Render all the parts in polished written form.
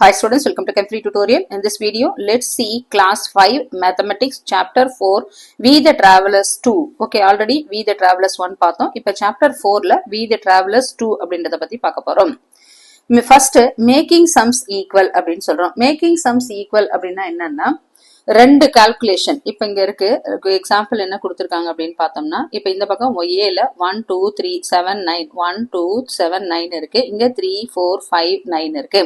Hi students, welcome to Chem3 tutorial. In this video, let's see class 5 mathematics chapter 4 We the Travelers 2. Okay, already We the Travelers 1 பார்த்தோம். இப்ப chapter 4 ல We the Travelers 2 அப்படின்றத பத்தி பார்க்க போறோம். First, making sums equal அப்படின்னு சொல்றோம். Making sums equal அப்படின்னா என்னன்னா ரெண்டு கால்குலேஷன் இப்ப இங்க இருக்கு. எக்ஸாம்பிள் என்ன கொடுத்திருக்காங்க அப்படின்னு பார்த்தோம்னா இப்ப இந்த பக்கம் ஏல 1 2 3 7 9 1 2 7 9 இருக்கு. இங்க 3 4 5 9 இருக்கு.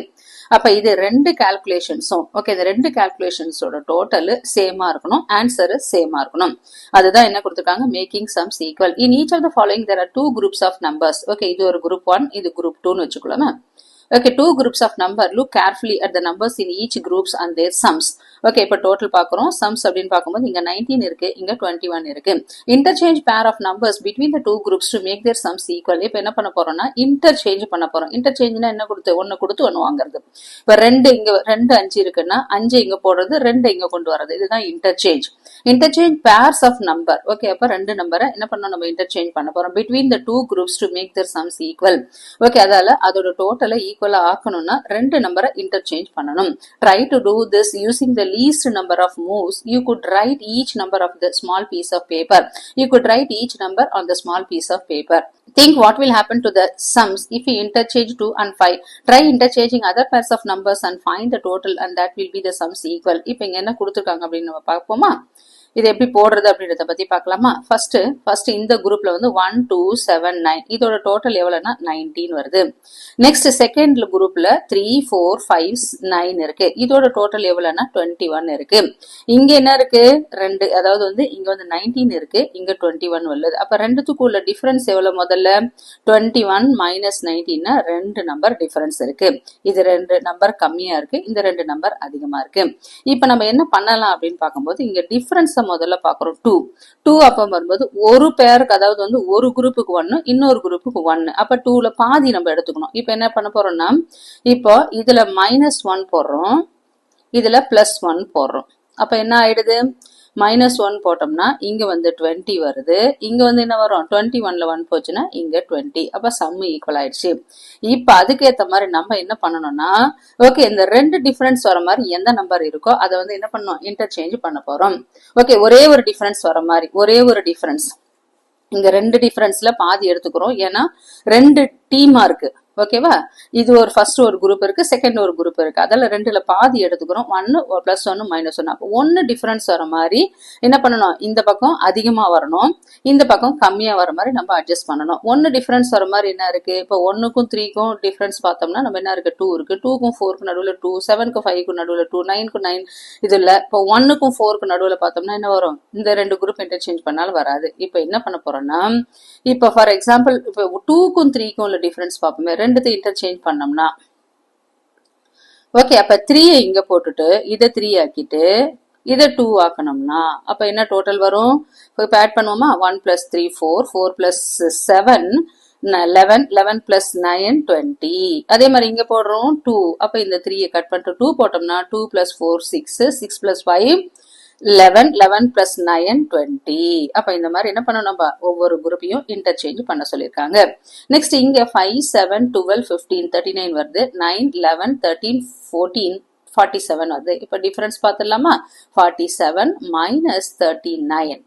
அப்ப இது ரெண்டு கால்குலேஷன்ஸும் ஓகே, இந்த ரெண்டு கால்குலேஷன்ஸோட டோட்டல் சேமா இருக்கணும், ஆன்சர் சேமா இருக்கணும். அதுதான் என்ன கொடுத்திருக்காங்க, making sums equal. In each of the following there are two groups of numbers. Okay, இது ஒரு குரூப் 1, இது குரூப் 2னு வச்சுக்கலாமா. Okay, two groups of number. Look carefully at the numbers in each groups and their sums. Okay, இப்ப total பார்க்கிறோம். Sums அப்படின்னு பார்க்கும்போது இங்க 19 இருக்கு, இங்க 21 இருக்கு. Interchange pair of numbers between the two groups to make their sums equal. இப்ப என்ன பண்ண போறோம்னா interchange பண்ண போறோம். Interchangeனா என்ன கொடுத்து ஒன்னு கொடுத்து ஒன்னு வாங்குறது. இப்ப ரெண்டு இங்க 2 5 இருக்குன்னா 5 இங்க போடுறது, 2 இங்க கொண்டு வரது. இதுதான் interchange. Interchange pairs of number. Okay, அப்ப ரெண்டு நம்பரை என்ன பண்ணோம், நம்ம interchange பண்ண போறோம் between the two groups to make their sums equal. Okay, அதால அதோட டோட்டலை ஈக்குவலா ஆக்கணும்னா ரெண்டு நம்பரை இன்டர்சேஞ்ச் பண்ணணும். Try to do this using the least number of moves. You could write each number of the small piece of paper. You could write each number on the small piece of paper. Think what will happen to the sums if we interchange 2 and 5. Try interchanging other pairs of numbers and find the total and that will be the sums equal. இப்ப இங்க என்ன கொடுத்திருக்காங்க அப்படின்னு நம்ம பார்ப்போமா. இது எப்படி போடுறது அப்படின்றத பத்தி பார்க்கலாமா. ஃபர்ஸ்ட் இந்த குரூப்ல வந்து 1 2 7 9 இதோட டோட்டல் எவ்வளவுனா 19 வருது. நெக்ஸ்ட் செகண்ட் குரூப்ல 3 4 5 9 இருக்கு, இதோட டோட்டல் எவ்வளவுனா 21 இருக்கு. இங்க என்ன இருக்கு, ரெண்டு, அதாவது வந்து இங்க வந்து 19 இருக்கு, இங்க 21 வருது. அப்ப ரெண்டுத்துக்கும் உள்ள டிஃபரன்ஸ் எவ்வளவு, முதல்ல 21 மைனஸ் 19 ரெண்டு நம்பர் டிஃபரன்ஸ் இருக்கு. இது ரெண்டு நம்பர் கம்மியா இருக்கு, இந்த ரெண்டு நம்பர் அதிகமா இருக்கு. இப்ப நம்ம என்ன பண்ணலாம் அப்படின்னு பார்க்கும்போது இங்க டிஃபரன்ஸ் முதல்ல பாக்குறோம் 2 அப்ப வரும்போது ஒரு பேருக்கு, அதாவது வந்து ஒரு குரூப்புக்கு 1 இன்னொரு குரூப்புக்கு 1, அப்ப 2ல பாதி நம்ம எடுத்துக்கணும். இப்ப என்ன பண்ண போறோம்னா இப்போ இதுல -1 போடுறோம், இதுல +1 போடுறோம். அப்ப என்ன ஆயிடுது, -1 போட்டோம்னா இங்க வந்து 20 வருது, இங்க வந்து என்ன வரும் 21ல 1 போச்சுன்னா இங்க 20. அப்ப சம் ஈக்குவல் ஆயிடுச்சு. இப்ப அதுக்கு ஏத்த மாதிரி நம்ம என்ன பண்ணணும்னா ஓகே, இந்த ரெண்டு டிஃபரன்ஸ் வர மாதிரி எந்த நம்பர் இருக்கோ அதை வந்து என்ன பண்ணணும், இன்டர்சேஞ்ச் பண்ண போறோம். ஓகே, ஒரே ஒரு டிஃபரன்ஸ் வர மாதிரி, ஒரே ஒரு டிஃபரன்ஸ், இங்க ரெண்டு டிஃபரன்ஸ்ல பாதி எடுத்துக்கிறோம், ஏன்னா ரெண்டு டீமா இருக்கு. ஓகேவா, இது ஒரு ஃபர்ஸ்ட் ஒரு குரூப் இருக்கு, செகண்ட் ஒரு குரூப் இருக்கு, அதில் ரெண்டுல பாதி எடுத்துக்கிறோம். 1 +1 -1. அப்போ 1 டிஃபரன்ஸ் வர மாதிரி என்ன பண்ணணும், இந்த பக்கம் அதிகமா வரணும், இந்த பக்கம் கம்மியா வர மாதிரி நம்ம அட்ஜஸ்ட் பண்ணணும். 1 டிஃபரன்ஸ் வர மாதிரி என்ன இருக்கு, இப்போ 1க்கும் 3க்கும் டிஃபரன்ஸ் பார்த்தோம்னா நம்ம என்ன இருக்கு, 2 இருக்கு, 2க்கும் 4க்கு நடுவில் 2, 7க்கும் 5க்கு நடுவில் 2, 9க்கும் 9 இது இல்ல. இப்போ 1க்கும் 4க்கு நடுவில் பார்த்தோம்னா என்ன வரும், இந்த ரெண்டு குரூப் இன்டர்சேஞ்ச் பண்ணாலும் வராது. இப்போ என்ன பண்ண போறோம்னா இப்போ ஃபார் எக்ஸாம்பிள் இப்போ 2க்கும் 3க்கும் உள்ள டிஃபரன்ஸ் பார்ப்போமே, ரெண்டுத்தை இன்டர்சேஞ்ச் பண்ணோம்னா ஓகே, அப்ப 3 இங்க போட்டுட்டு இதை 3 ஆக்கிட்டு இதை 2 ஆக்கணும்னா அப்ப என்ன டோட்டல் வரும், இப்ப ஆட் பண்ணுவோமா, 1 + 3 4, 4 + 7 11, 11 + 9 20. அதே மாதிரி இங்க போடுறோம் 2, அப்ப இந்த 3 கட் பண்ணிட்டு 2 போட்டோம்னா 2 + 4 6, 6 + 5 11, 11 + 9 20. அப்ப இந்த மாதிரி என்ன பண்ணணும், நம்ம ஒவ்வொரு குரூப்பையும் இன்டர்சேஞ்ச் பண்ண சொல்லியிருக்காங்க. நெக்ஸ்ட் இங்க 5 7 12 15 39 வருது, 9 11 13 14 47 வருது. இப்ப டிஃபரன்ஸ் பார்த்துடலாமா, 47 - 39.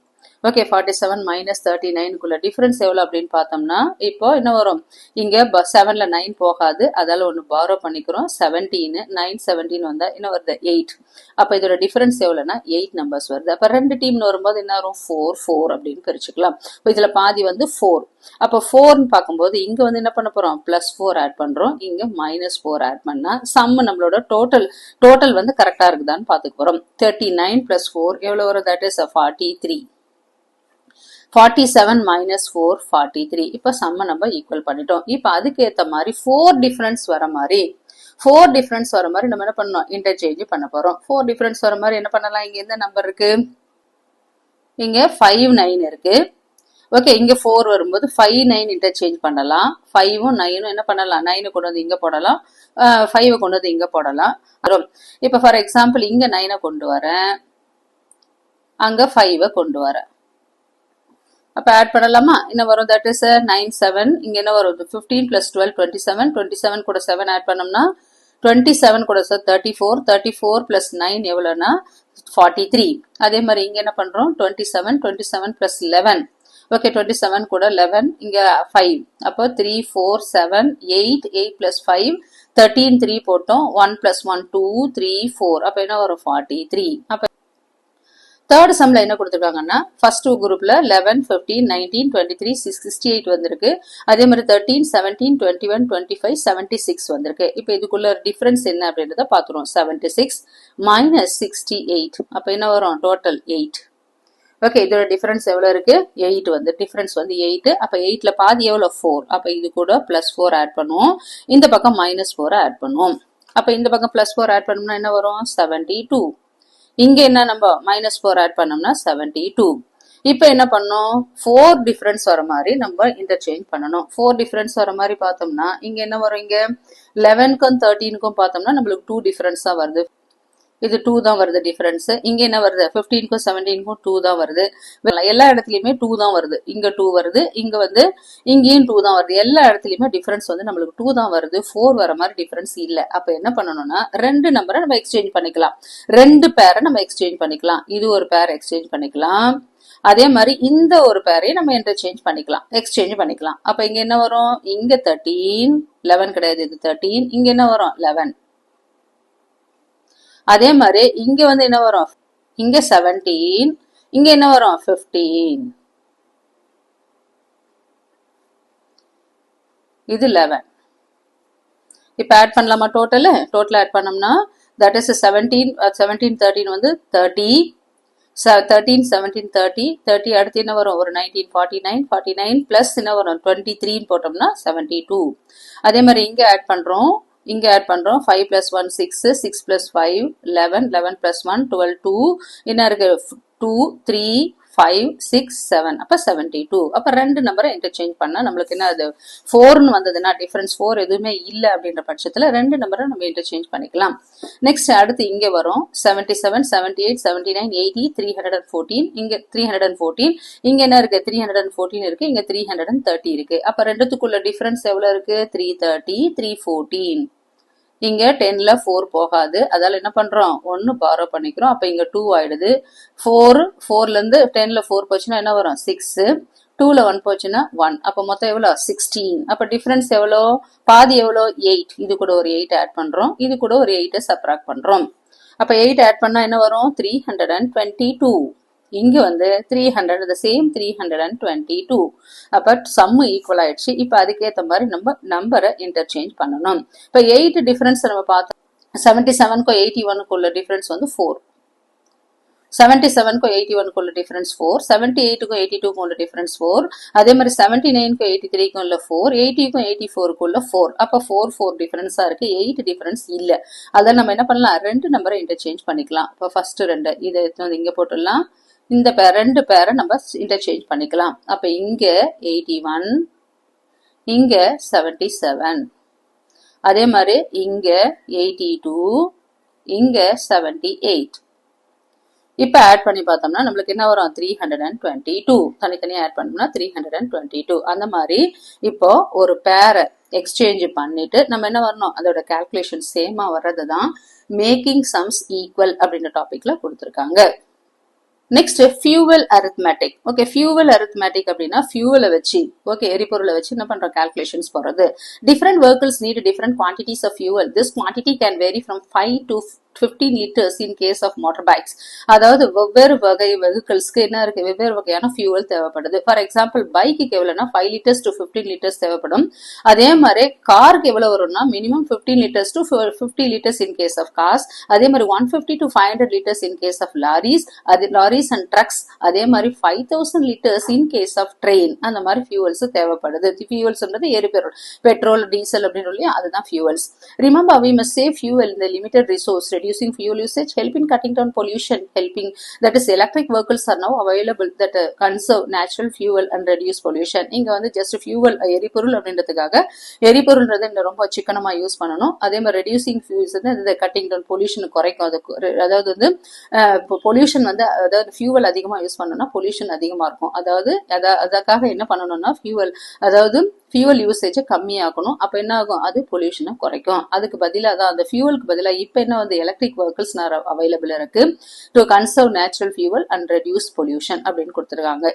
ஓகே, 47 - 39க்குள்ள டிஃபரன்ஸ் எவ்வளவு அப்படின்னு பார்த்தோம்னா இப்போ என்ன வரும், இங்க 7ல 9 போகாது, அதால ஒன்னு பாரோ பண்ணிக்கிறோம், 17 9 17 வந்தா என்ன வருது 8. அப்ப இதோட டிஃபரன்ஸ் எவ்வளவுனா 8 நம்பர்ஸ் வருது. அப்ப ரெண்டு டீம்னு வரும்போது என்ன வரும் 4 4 அப்படின்னு பிரிச்சுக்கலாம். இப்போ இதுல பாதி வந்து 4. அப்ப 4ன்னு பார்க்கும்போது இங்க வந்து என்ன பண்ண போறோம், +4 ஆட் பண்றோம், இங்க -4 ஆட் பண்ணா சம் நம்மளோட டோட்டல் வந்து கரெக்டா இருக்குதான்னு பாத்துக்க போறோம். 39 + 4 எவ்வளவு வரும், தட் இஸ் 43. 47 - 4 43. இப்ப சம்ம நம்ம ஈக்குவல் பண்ணிட்டோம். இப்ப அதுக்கு ஏத்த மாதிரி 4 டிஃபரன்ஸ் வர மாதிரி நம்ம என்ன பண்ணணும், இன்டர்சேஞ்ச் பண்ண போறோம். 4 டிஃபரன்ஸ் வர மாதிரி என்ன பண்ணலாம், இங்க எந்த நம்பர் இருக்கு, இங்க 5 9 இருக்கு. ஓகே, இங்க 4 வரும்போது 5 9 இன்டர்சேஞ்ச் பண்ணலாம். 5ம் 9ம் என்ன பண்ணலாம், 9 கொண்டு வந்து இங்க போடலாம், 5 கொண்டு வந்து இங்க போடலாம். இப்ப ஃபார் எக்ஸாம்பிள் இங்க 9 கொண்டு வரேன், அங்க 5 கொண்டு வரேன். அப்ப ஆட் பண்ணலாமா, என்ன வரும், தட் இஸ் 9 7. இங்க என்ன வரும், 15 + 12 27, 27 கூட 7 ஆட் பண்ணோம்னா 27 கூட சார் 34 பிளஸ் 9 எவ்வளோனா 43. அதே மாதிரி இங்க என்ன பண்றோம் 27 பிளஸ் 11. ஓகே 27 கூட 11 இங்க 5. அப்போ 3 4 7 8 8 பிளஸ் 5 13 3 போட்டோம் 1 பிளஸ் 1 2 3 4. அப்ப என்ன வரும் 43. அப்ப தேர்ட் சம்ல என்ன கொடுத்துருக்காங்கன்னா ஃபர்ஸ்ட் குரூப்ல 11 15 19 23 68 வந்திருக்கு. அதே மாதிரி 13 17 21 25 76 வந்திருக்கு. இப்போ இதுக்குள்ள டிஃபரன்ஸ் என்ன அப்படின்றத பாத்துறோம். 76 மைனஸ் 68 அப்ப என்ன வரும் டோட்டல் 8. ஓகே இதோட டிஃபரன்ஸ் எவ்வளவு இருக்கு 8 வந்து டிஃபரன்ஸ் வந்து 8. அப்ப 8ல பாதி எவ்வளவு 4. அப்ப இது கூட பிளஸ் 4 ஆட் பண்ணுவோம். இந்த பக்கம் மைனஸ் 4 ஆட் பண்ணுவோம். அப்ப இந்த பக்கம் பிளஸ் 4 ஆட் பண்ணோம்னா என்ன வரும் 72. இங்க என்ன நம்ம மைனஸ் 4 ஆட் பண்ணோம்னா 72. இப்ப என்ன பண்ணோம் 4 டிஃபரன்ஸ் வர மாதிரி நம்ம இன்டர்சேஞ்ச் பண்ணணும். 4 டிஃபரன்ஸ் வர மாதிரி பார்த்தோம்னா இங்க என்ன வரும் இங்க 11க்கும் 13க்கும் பார்த்தோம்னா நம்மளுக்கு 2 டிஃபரன்ஸ் தான் வருது. இது 2 தான் வருது டிஃபரன்ஸ். இங்க என்ன வருது 15க்கும் 17க்கும் 2 தான் வருது. எல்லா இடத்துலயுமே 2 தான் வருது. இங்க 2 வருது. இங்க வந்து இங்கேயும் 2 தான் வருது. எல்லா இடத்துலயுமே டிஃபரன்ஸ் வந்து நம்மளுக்கு 2 தான் வருது. 4 வர மாதிரி டிஃபரன்ஸ் இல்ல. அப்ப என்ன பண்ணணும்னா ரெண்டு நம்பரை நம்ம எக்ஸ்சேஞ்ச் பண்ணிக்கலாம். ரெண்டு பேரை நம்ம எக்ஸ்சேஞ்ச் பண்ணிக்கலாம். இது ஒரு பேர் எக்ஸ்சேஞ்ச் பண்ணிக்கலாம். அதே மாதிரி இந்த ஒரு பேரையும் நம்ம இன்டர்சேஞ்ச் பண்ணிக்கலாம், எக்ஸ்சேஞ்ச் பண்ணிக்கலாம். அப்ப இங்க என்ன வரும் இங்க 13 11 கிடையாது, இது 13. இங்க என்ன வரும் 11. அதே மாதிரி இங்க வந்து என்ன வரும் இங்க 17 இங்க என்ன வரும் 15. இது 11. இப்ப ஆட் பண்ணலாமா டோட்டல் ஆட் பண்ணோம்னா that is 17 13 வந்து 30. 13 17 30 அடுத்து என்ன வரும் ஒரு 19 49 பிளஸ் என்ன வரும் 23 போட்டோம்னா 72. அதே மாதிரி இங்க ஆட் பண்றோம் 5 plus 1 6 6 plus 5 11 11 plus 1 12 2 என்ன இருக்கு 2 3 5 6 7 அப்ப 72. அப்ப ரெண்டு நம்பரை இன்டர்சேஞ்ச் பண்ணா நம்மளுக்கு என்ன அது 4ன்னு வந்ததுன்னா டிஃபரன்ஸ் 4 எதுவுமே இல்ல அப்படின்ற பட்சத்துல ரெண்டு நம்பரை நம்ம இன்டர்சேஞ்ச் பண்ணிக்கலாம். நெக்ஸ்ட் அடுத்து இங்க வரும் 77 78 79 80 314. இங்க 314 இங்க என்ன இருக்கு 314 இருக்கு, இங்க 330 இருக்கு. அப்ப ரெண்டுத்துக்குள்ள டிஃபரன்ஸ் எவ்வளவு இருக்கு 330 314. இங்க 10ல 4 போகாது, அதால என்ன பண்றோம் 1 பாரோ பண்ணிக்கிறோம். அப்ப இங்க 2 ஆயிடுது. 4ல இருந்து 10ல 4 போச்சுன்னா என்ன வரும் 6. 2ல 1 போச்சுன்னா 1. அப்ப மொத்தம் எவ்வளவு 16. அப்ப டிஃபரன்ஸ் எவ்வளோ பாதி எவ்வளோ 8. இது கூட ஒரு 8 ஆட் பண்றோம், இது கூட ஒரு 8 சப்ராக்ட் பண்றோம். அப்ப 8 ஆட் பண்ணா என்ன வரும் 322. இங்க வந்து 300 the same 322. அப்ப சம் ஈக்குவல் ஆயிடுச்சு. இப்ப அதுக்கேத்த மாதிரி நம்ம நம்பரை இன்டர்சேஞ்ச் பண்ணணும். இப்ப 8 டிஃபரன்ஸ் நம்ம பார்த்தோம். 77க்கும் 81க்கும் உள்ள டிஃபரன்ஸ் வந்து 4. 77க்கும் 81க்கும் டிஃபரன்ஸ் 4. 78க்கும் 82க்கும் உள்ள டிஃபரன்ஸ் 4. அதே மாதிரி 79க்கும் 83க்கும் உள்ள 4. 80க்கும் 84க்கும் உள்ள 4. அப்ப 4 டிஃபரன்ஸா இருக்கு, 8 டிஃபரன்ஸ் இல்ல. அத நம்ம என்ன பண்ணலாம் ரெண்டு நம்பரை இன்டர்சேஞ்ச் பண்ணிக்கலாம். இப்ப ஃபர்ஸ்ட் ரெண்டு இதை இங்க போட்டுடலாம். இந்த ரெண்டு பேரை நம்ம இன்டர்சேஞ்ச் பண்ணிக்கலாம். அப்ப இங்க 81 இங்க 77. அதே மாதிரி இங்க 82 இங்க 78. இப்ப ஆட் பண்ணி பார்த்தோம்னா நம்மளுக்கு என்ன வரும் 322. தனித்தனியா ஆட் பண்ணோம்னா 322. அந்த மாதிரி இப்போ ஒரு பேரை எக்ஸ்சேஞ்ச் பண்ணிட்டு நம்ம என்ன வரணும் அதோட கால்குலேஷன் சேமா வர்றதுதான் மேக்கிங் சம்ஸ் ஈக்குவல் அப்படின்ற டாபிக்ல கொடுத்திருக்காங்க. Next fuel arithmetic. Okay fuel arithmetic அப்படின்னா ஃபியூவலை வச்சு எரிபொருளை வச்சு என்ன பண்றோம் கால்குலேஷன்ஸ் போறது. Different vehicles need different quantities of fuel. This quantity can vary from 5 to 15 liters in case of motorbikes. அதாவது வெவ்வேறு வகை வெஹிக்கிள்ஸ்க்கு என்ன இருக்கு வெவ்வேறு வகையான ஃபியூவல் தேவைப்படுது. ஃபார் எக்ஸாம்பிள் பைக்கு எவ்வளவுனா 5 liters to 15 liters தேவைப்படும். அதே மாதிரி காருக்கு எவ்வளவு வரும்னா minimum 15 liters to 50 liters in case of cars. அதே மாதிரி 150 to 500 liters in case of lorries. அது லாரிஸ் அண்ட் ட்ரக்ஸ். அதே மாதிரி 5000 liters in case of train. அந்த மாதிரி ஃபியூவல்ஸ் தேவைப்படுது. ஃபியூவல்ஸ்ன்றது எரிபொருள், பெட்ரோல் டீசல் அப்படின்னு சொல்லி அதுதான் fuels. Remember we must save fuel in the limited resource. Reducing fuel usage help in cutting down pollution. That is electric vehicles are now available that conserve natural fuel and reduce pollution. இங்க வந்து just fuel எரிபொருள் அப்படின்றதுக்காக எரிபொருள்ன்றது இந்த ரொம்ப சிக்கனமா use பண்ணணும். அதே மாதிரி reducing fuels வந்து இந்த cutting down pollution குறைக்கும். அதாவது வந்து pollution வந்து அதாவது fuel அதிகமா யூஸ் பண்ணோம்னா pollution அதிகமா இருக்கும். அதாவது அதற்காக என்ன பண்ணணும்னா fuel அதாவது ஃபியூவல் யூசேஜை கம்மியாக்கணும். அப்போ என்ன ஆகும், அது பொல்யூஷனை குறைக்கும். அதுக்கு பதிலாக தான் அந்த ஃபியூவலுக்கு பதிலாக இப்போ என்ன வந்து எலக்ட்ரிக் வெஹிக்கிள்ஸ் அவைலபிள் இருக்கு to conserve natural fuel and reduce pollution அப்படின்னு கொடுத்துருக்காங்க.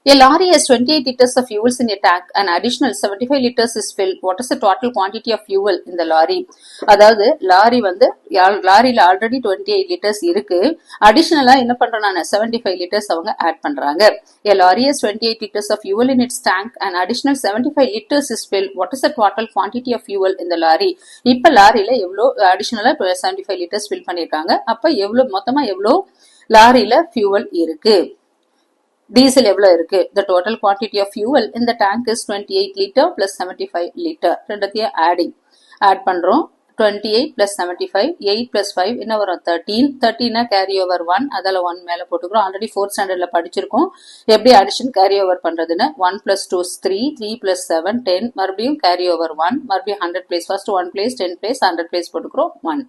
A lorry has 28 liters of fuels in a tank. An additional 75 liters is filled. What is the total quantity of fuel in the lorry? அதாவது lorry வந்து லாரியில already 28 litres இருக்கு. அடிஷனலா என்ன பண்றாங்க, 75 litres அவங்க add பண்றாங்க. A lorry has 28 liters of fuel in its tank. An additional 75 liters is filled. What is the total quantity of fuel in the lorry? இப்ப லாரியில எவ்வளோ அடிஷனலா 75 லிட்டர்ஸ் ஃபில் பண்ணிருக்காங்க. அப்ப எவ்வளோ மொத்தமா எவ்வளோ லாரியில ஃபியூவல் இருக்கு. டீசல் எவ்வளவு இருக்கு? The total quantity of fuel in the tank is 28 liter plus 75 liter. ரெண்டத்தையும் add பண்றோம். 28 plus 75, 8 plus 5 என்ன வரும் 13. 13 கேரி ஓவர் 1, அதில் 1 மேல போட்டுக்கிறோம். ஆல்ரெடி 4th ஸ்டாண்டர்ட்ல படிச்சிருக்கோம் எப்படி அடிஷன் கேரி ஓவர் பண்றதுன்னு. 1 plus 2 is 3, 3 plus 7 10, மறுபடியும் கேரி ஓவர் 1, மறுபடியும் 100 place, first 1 place, 10 place, 100 place போட்டுக்கிறோம் 1.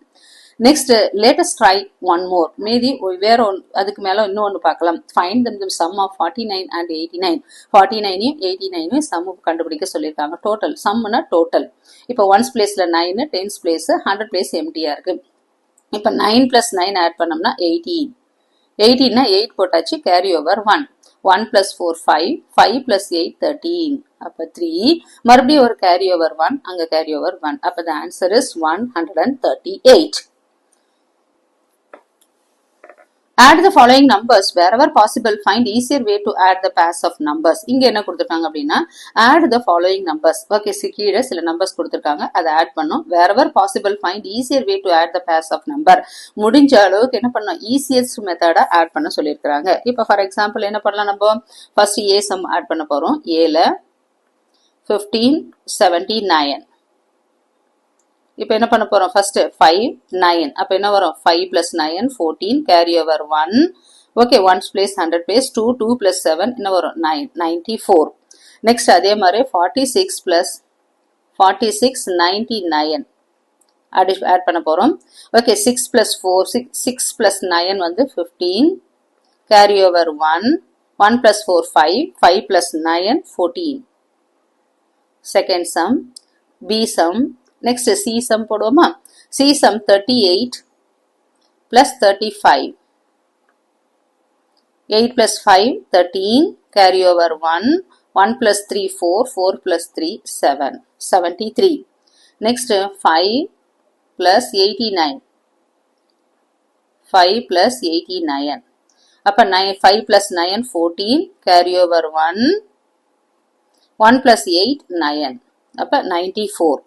Next latest try one more. மீதி வேற அதுக்கு மேல இன்னொன்று பார்க்கலாம். Find the sum of 49 and 89. 49 89 sum கண்டுபிடிக்க சொல்லியிருக்காங்க. டோட்டல் சம்னா டோட்டல். இப்போ 1s பிளேஸ்ல 9, 10s பிளேஸ் 100 பிளேஸ் எம்டியா இருக்கு. இப்போ 9 பிளஸ் 9 ஆட் பண்ணோம்னா 18. 18னா 8 போட்டாச்சு, கேரி ஓவர் 1. 1 plus 4 5, 5 plus 8 13. அப்ப 3, மறுபடியும் ஒரு கேரி ஓவர் 1, அங்க கேரி ஓவர் 1. அப்ப the answer is 138. Add the following numbers wherever possible. Find easier way to add the pairs of numbers. இங்க என்ன கொடுத்திருக்காங்க அப்படின்னா add the following numbers. Okay, கீழே சில நம்பர்ஸ் கொடுத்திருக்காங்க, அதை ஆட் பண்ணும். wherever possible find easier way to add the pairs of number. முடிஞ்ச அளவுக்கு என்ன பண்ணணும், ஈஸியஸ்ட் மெத்தடா ஆட் பண்ண சொல்லியிருக்காங்க. இப்போ ஃபார் எக்ஸாம்பிள் என்ன பண்ணலாம், நம்ம ஃபர்ஸ்ட் ஏ சம் ஆட் பண்ண போறோம். ஏல 15 79. இப்போ என்ன பண்ண போறோம், ஃபர்ஸ்ட் 5 9. அப்ப என்ன வரும், 5 plus 9 14, carry over 1. Okay, 1s place 100 place 2, 2 plus 7 என்ன வரும் 9 94. நெக்ஸ்ட் அதே மாதிரி 46 plus 46 99 ஆட் பண்ண போறோம். ஓகே, 6 plus 4 6 plus 9 வந்து 15, carry over 1. 1 plus 4 5, 5 plus 9 14. Second sum B sum. Next C sum போடுவோமா. C sum 38 plus 35. 8 plus 5 13, carry over 1. 1 plus 3 4, 4 plus 3 7, 73. Next 5 plus 89. 5 plus 89. அப்ப 5 plus 9 14, carry over 1. 1 plus 8 9. அப்ப 94.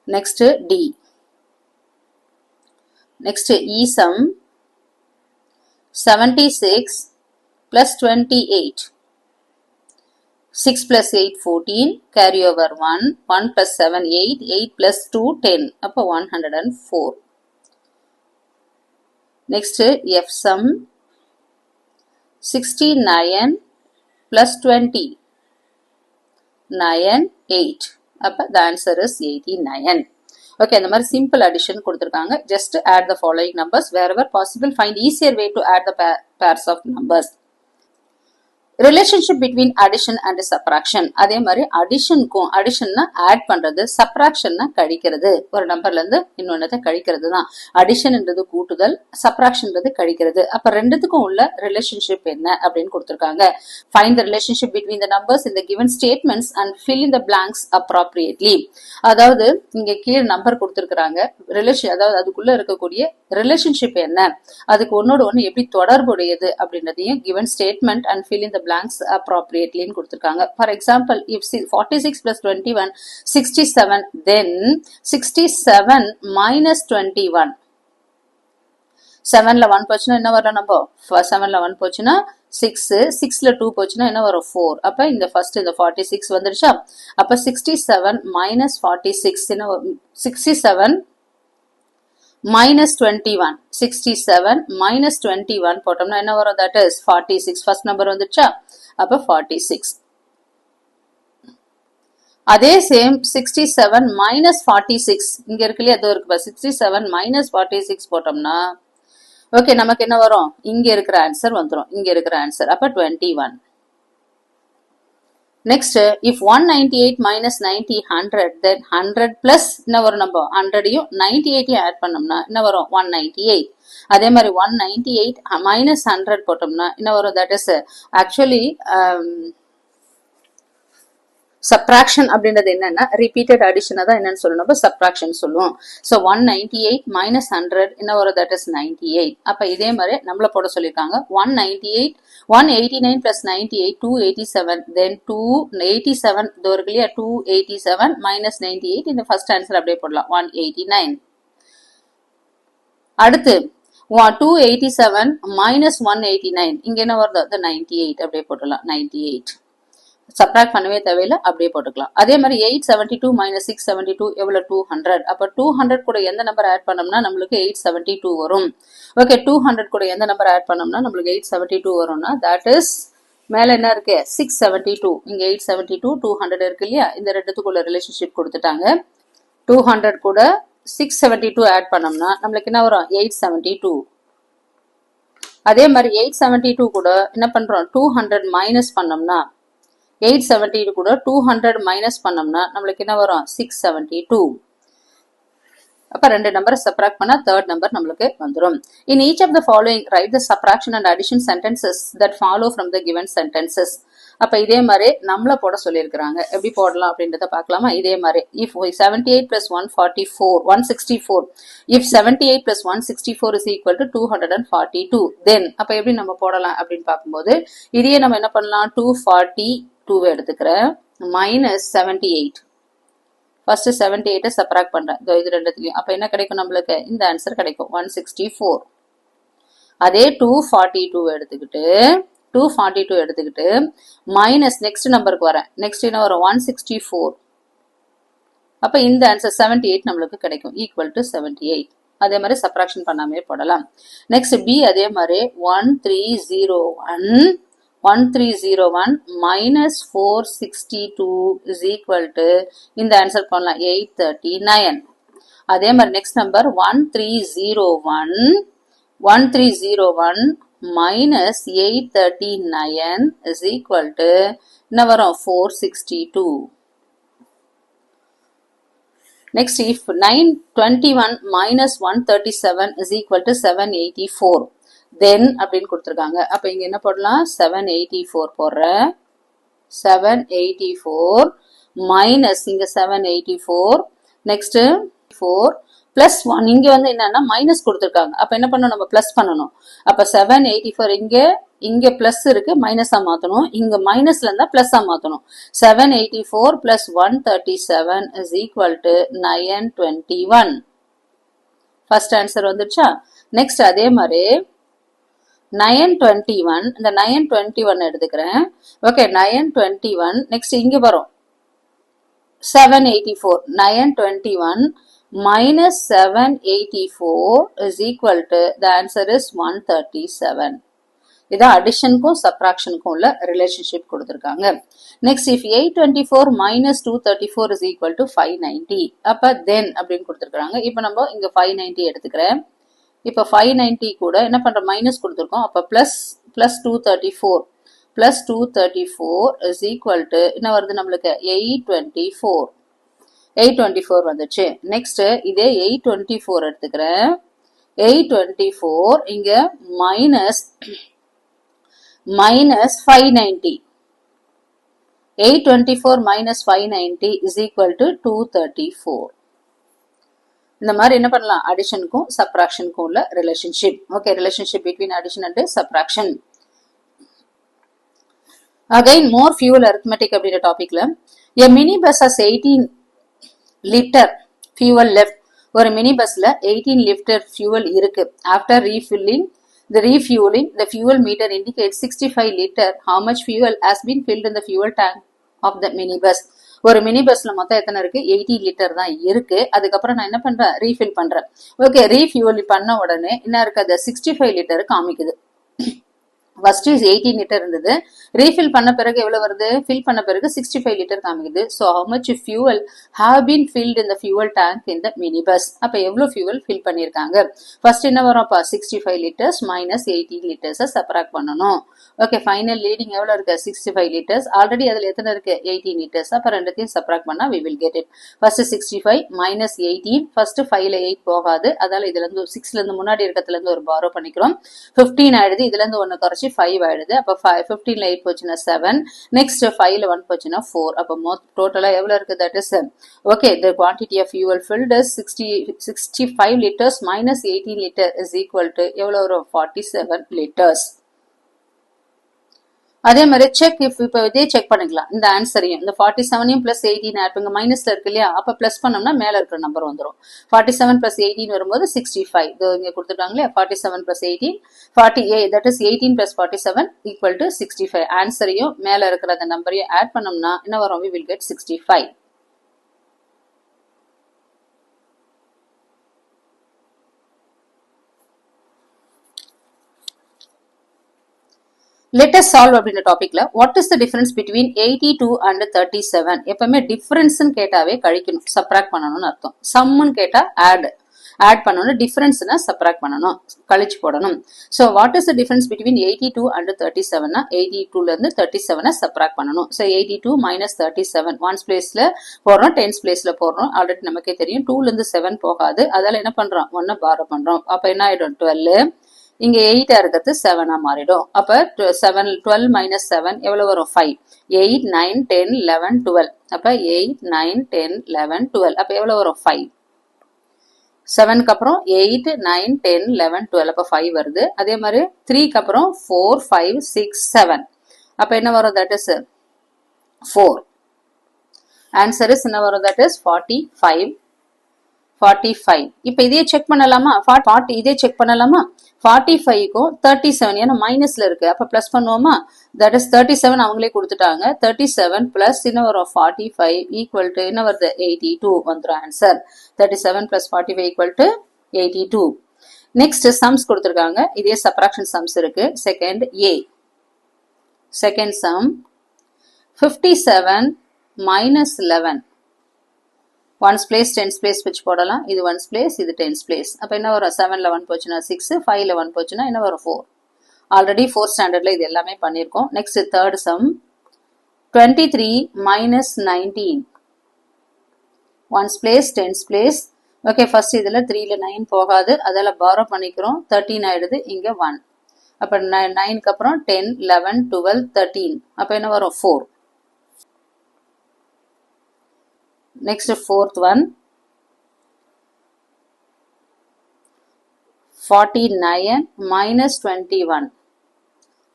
Next D. Next E sum 76 plus 28. 6 plus 8 14, carry over 1. 1 plus 7 8, 8 plus 2 10. அப்ப 104. Next F sum 69 plus 20. 9 8. அப்ப the answer is 89. Okay, இந்த மாதிரி simple addition கொடுத்திருக்காங்க. Just add the following numbers wherever possible. Find easier way to add the pairs of numbers. Relationship between addition and subtraction. அதே மாதிரி அடிஷனுக்கும், அடிஷன்னா add பண்றது, சப்ராக்ஷன்னா கழிக்கிறது. ஒரு நம்பர்ல இருந்து இன்னொன்னதை கழிக்கிறது தான். அடிஷன்ன்றது கூட்டுதல், சப்ராக்ஷன்றது கழிக்கிறது. அப்ப ரெண்டுத்துக்கும் உள்ள ரிலேஷன்ஷிப் என்ன அப்படின்னு கொடுத்திருக்காங்க. Find the relationship between the numbers in the given statements and fill in the blanks appropriately. அதாவது இங்க கீழ் நம்பர் கொடுத்திருக்காங்க, ரிலேஷன் அதாவது அதுக்குள்ள இருக்கக்கூடிய ரிலேஷன்ஷிப் என்ன, அதுக்கு ஒன்னோட ஒன்னு எப்படி தொடர்புடையது அப்படின்றதையும் given statement and fill in the blanks appropriately ன்னு கொடுத்திருக்காங்க. For example, if 46 plus 21 67, then 67 minus 21. 7ல 1 போச்சுன்னா என்ன வரும், நம்ம 7ல 1 போச்சுன்னா 6, 6ல 2 போச்சுன்னா என்ன வரும் 4. அப்ப இந்த ஃபர்ஸ்ட் இந்த 46 வந்துருச்சா. அப்ப 67 minus 46 என்ன, 67 minus 21. 67 minus 21 போட்டோம்னா என்ன வரும், that is 46. ஃபர்ஸ்ட் நம்பர் வந்துச்சா, அப்ப 46. அதே சேம் 67 minus 46 இங்க இருக்குல்லையா, அது இருக்கு. 67 minus 46 போட்டோம்னா ஓகே, நமக்கு என்ன வரும், இங்க இருக்கிற ஆன்சர் வந்துரும், இங்க இருக்கிற ஆன்சர். அப்ப 21. Next, if 198 minus 90 100, then 100 plus என்ன வரும் நம்ம 100யும் 98யும் ஆட் பண்ணோம்னா என்ன வரும் 198. அதே மாதிரி 198 minus 100 போட்டோம்னா என்ன வரும், that is actually subtraction அப்படின்றது என்னன்னா repeated addition தான் என்னன்னு சொல்லணும், subtraction சொல்லுவோம். So 198 minus 100 என்ன வரும், that is 98. அப்ப இதே மாதிரி நம்மள போட சொல்லிருக்காங்க 189 plus 98 287, then 287 தோர்கலியா 287 minus 98 இந்த first answer அப்படியே போடலாம் 189. அடுத்து 287 minus 189 இங்க என்ன வருது 98 அப்படியே போடலாம் 98. சப்ராக்ட் பண்ணவே தேவையில்லை, அப்படியே போட்டுக்கலாம். அதே மாதிரி 872 minus 672 எவ்வளவு 200. அப்ப 200 கூட எந்த நம்பர் ஆட் பண்ணோம்னா நம்மளுக்கு 872 வரும். ஓகே, 200 கூட எந்த நம்பர் ஆட் பண்ணோம்னா நம்மளுக்கு 872 வரும்னா தட் இஸ் மேல என்ன இருக்கு 672. இங்க 872 200 இருக்கு இல்லையா, இந்த ரெண்டுத்துக்குள்ள ரிலேஷன்ஷிப் கொடுத்துட்டாங்க. 200 கூட 672 ஆட் பண்ணோம்னா நம்மளுக்கு என்ன வரும் 872. அதே மாதிரி 872 கூட என்ன பண்றோம் 200 மைனஸ் பண்ணோம்னா 870 கூட 200 மைனஸ் பண்ணோம்னா நம்மளுக்கு என்ன வரும் 672. அப்ப ரெண்டு நம்பரை சப்ராக்ட் பண்ணா தேர்ட் நம்பர் நம்மளுக்கு வந்துரும். In each of the following write the subtraction and addition sentences that follow from the given sentences. அப்ப இதே மாதிரி நம்மள போட சொல்லியிருக்கிறாங்க, எப்படி போடலாம் அப்படின்றத பார்க்கலாமா. இதே மாதிரி if 78 plus 164 if 78 plus 164 is equal to 242, then அப்ப எப்படி நம்ம போடலாம் அப்படின்னு பார்க்கும்போது இதையே நம்ம என்ன பண்ணலாம் 242 எடுத்துக்கிறேன் மைனஸ் 78. ஃபர்ஸ்ட் 78 சப்ராக்ட் பண்றேன் இது ரெண்டுத்துலயும். அப்ப என்ன கிடைக்கும் நம்மளுக்கு இந்த ஆன்சர் கிடைக்கும் 164. அதே 242 எடுத்துக்கிட்டு மைனஸ் நெக்ஸ்ட் நம்பருக்கு வரேன். நெக்ஸ்ட் என்ன வரும் 164. அப்ப இந்த ஆன்சர் 78 நம்மளுக்கு கிடைக்கும் ஈக்குவல் டு 78. அதே மாதிரி சப்ராக்ஷன் பண்ணாமே போடலாம். நெக்ஸ்ட் பி அதே மாதிரி 1301 minus 462 is equal to இந்த ஆன்சர் பண்ணலாம் 839. அதே மாதிரி next number 1301 minus 839 is equal to என்ன வரும் 462. Next, if 921 minus 137 is equal to 784, then அப்படின்னு கொடுத்திருக்காங்க. அப்ப இங்க என்ன போடலாம் 784 போடுறேன். 784 minus இங்க 784 next 4 plus 1 இங்க வந்து என்னன்னா மைனஸ் கொடுத்திருக்காங்க. அப்ப என்ன பண்ணணும் நம்ம பிளஸ் பண்ணணும். அப்ப 784 இங்க பிளஸ் இருக்கு மைனஸா மாத்தணும், இங்க மைனஸ்ல இருந்தா பிளஸ்ஸா மாத்தணும். 784 plus 137 is equal to 921. First answer வந்துச்சா. நெக்ஸ்ட் அதே மாதிரி 921 இந்த 921 எடுத்துக்கிறேன். ஓகே 921 நெக்ஸ்ட் இங்க வரும் 784 921 minus 784 is equal to the answer is 137. இதான் அடிஷனுக்கும் சப்ராக்ஷனுக்கும் உள்ள ரிலேஷன்ஷிப் கொடுத்திருக்காங்க. Next if 824 minus 234 is equal to 590, அப்ப then அப்படின்னு கொடுத்திருக்காங்க. இப்ப நம்ம இங்க 590 எடுத்துக்கிறேன். இப்ப 590 கூட என்ன பண்ற மைனஸ் கொடுத்திருக்கோம். அப்ப பிளஸ் 234 is equal to என்ன வருது நம்மளுக்கு 824 வந்துச்சு. நெக்ஸ்ட் இதே 824 எடுத்துக்கிறேன். 824 இங்க minus 590. 824 minus 590 is equal to 234. இந்த மாதிரி என்ன பண்ணலாம் அடிஷனுக்கும் சப்ராக்ஷனுக்கும் உள்ள relationship. Okay, relationship between addition and subtraction. Again more fuel arithmetic அப்படிங்கிற டாபிக்ல a mini bus has 18 liter fuel left. ஒரு மினி பஸ்ல 18 liter fuel இருக்கு. After refueling the fuel meter indicates 65 liter. How much fuel has been filled in the fuel tank of the mini bus? ஒரு mini பஸ்ல மொத்தம் எத்தனை இருக்கு 80 litre தான் இருக்கு. அதுக்கப்புறம் நான் என்ன பண்றேன் ரீஃபில் பண்றேன். ஓகே, ரீஃபியூல் பண்ண உடனே என்ன இருக்கு அது 65 லிட்டர் காமிக்குது. ஃபர்ஸ்ட் இஸ் 18 லிட்டர் இருந்தது. ரீஃபில் பண்ண பிறகு எவ்வளவு வருது? ஃபில் பண்ண பிறகு 65 லிட்டர் காமிக்குது. So how much fuel have been field in the fuel tank in the mini bus. அப்போ எவ்வளோ ஃபியூவல் ஃபில் பண்ணியிருக்காங்க? ஃபர்ஸ்ட் என்ன வரும்? அப்போ 65 லிட்டர்ஸ் மைனஸ் 18 லிட்டர்ஸை சப்ராக்ட் பண்ணணும். ஓகே, ஃபைனல் லீடிங் எவ்வளோ இருக்கு? 65 லிட்டர்ஸ். ஆல்ரெடி அதில் எத்தனை இருக்கு? 18 லிட்டர்ஸ். அப்போ ரெண்டுத்தையும் சப்ராக்ட் பண்ணால் we will get it. First 65 minus 18. First 5ல 8 போகாது, அதால இதுல இருந்து 6ல இருந்து முன்னாடி இருக்கிறதுல இருந்து ஒரு பாரோ பண்ணிக்கிறோம். 15 ஆயிடுது, இதுல இருந்து ஒன்னு குறைச்சி 5 ஆயிடுது. அப்ப 15ல 8 போச்சுன்னா 7, நெக்ஸ்ட் 5ல 1 போச்சுன்னா 4. அப்ப டோட்டலா எவ்வளவு இருக்கு? That is okay, the quantity of fuel filled is 65 liters minus 18 liter is equal to எவ்வளவு வரும்? 47 liters. அதே மாதிரி செக் இஃப் இப்போ இதே செக் பண்ணிக்கலாம். இந்த ஆன்சரையும் இந்த 47யும் பிளஸ் 18 ஆட் பண்ணுங்க. மைனஸ்ல இருக்கு இல்லையா? அப்ப பிளஸ் பண்ணோம்னா மேல இருக்கிற நம்பர் வந்துடும். 47 பிளஸ் 18 வரும்போது 65. இதோ இங்க கொடுத்துட்டாங்க இல்லையா? 47 plus 18 48. That is 18 plus 47 equal to 65. ஆன்சரையும் மேல இருக்கிற அந்த நம்பரையும் ஆட் பண்ணோம்னா என்ன வரும்? we will get 65. Let us solve அப்படின்ற டாபிக்ல what is the difference between 82 and 37? எப்பவுமே டிஃபரன்ஸ்னு கேட்டாவே கழிக்கணும், சப்ராக்ட் பண்ணணும்னு அர்த்தம். சம்னு கேட்டா ஆட் பண்ணணும், டிஃபரன்ஸ்னா சப்ராக்ட் பண்ணணும், கழிச்சு போடணும். So what is the difference between 82 and 37னா 82ல இருந்து 37 சப்ராக்ட் பண்ணணும். ஸோ 82 மைனஸ் 37 ஒன்ஸ் பிளேஸ்ல போடுறோம், டென்ஸ் பிளேஸ்ல போடுறோம். ஆல்ரெடி நமக்கே தெரியும் 2ல இருந்து 7 போகாது, அதால என்ன பண்றோம்? 1 பாரோ பண்றோம். அப்ப என்ன ஆயிடும்? 12. இங்க 8 இருக்கிறது 7 மாறிடும். அப்ப 12 மைனஸ் 7 எவ்வளவு வரும்? 5. 8 9 10 11 12. அப்ப 8 9 10 11 12. அப்ப எவ்வளவு வரும்? 5. 7க்கு அப்புறம் 8 9 10 11 12. அப்ப 5 வருது. அதே மாதிரி 3க்கு அப்புறம் 4 5 6 7. அப்ப என்ன வரும்? That is 4. ஆன்சர் இஸ் என்ன வரும்? That is 45. 45. இப்ப இதே செக் பண்ணலாமா? 40 இதே செக் பண்ணலாமா? 45க்கும் 37 ஏன்னா மைனஸ்ல இருக்கு, அப்ப பிளஸ் பண்ணுவோமா? தட் இஸ் 37 அவங்களே கொடுத்துட்டாங்க. 37 பிளஸ் என்ன வரும்? 45 ஈக்குவல் டு என்ன வருது? 82 வந்துடும் answer. 37 plus 45 equal to 82. Next sums கொடுத்துருக்காங்க. இதே சப்ராக்ஷன் சம்ஸ் இருக்கு. Second A, second sum 57 minus 11. Ones place tens place வச்சு போடலாம். இது ஒன்ஸ் பிளேஸ், இது டென்ஸ் பிளேஸ். அப்ப என்ன வரும்? 7ல 1 போச்சுன்னா 6, 5ல 1 போச்சுன்னா என்ன வரும்? 4. ஆல்ரெடி 4th ஸ்டாண்டர்ட்ல இது எல்லாமே பண்ணிருக்கோம். Next third sum 23 minus 19. Once place tens place. Okay, first இதுல 3ல 9 போகாது, அதால பாரோ பண்ணிக்கிறோம். 13 ஆயிடுது, இங்க 1. அப்ப 9க்கு அப்புறம் 10 11 12 13. அப்ப என்ன வரும்? 4. Next fourth one 49 minus 21.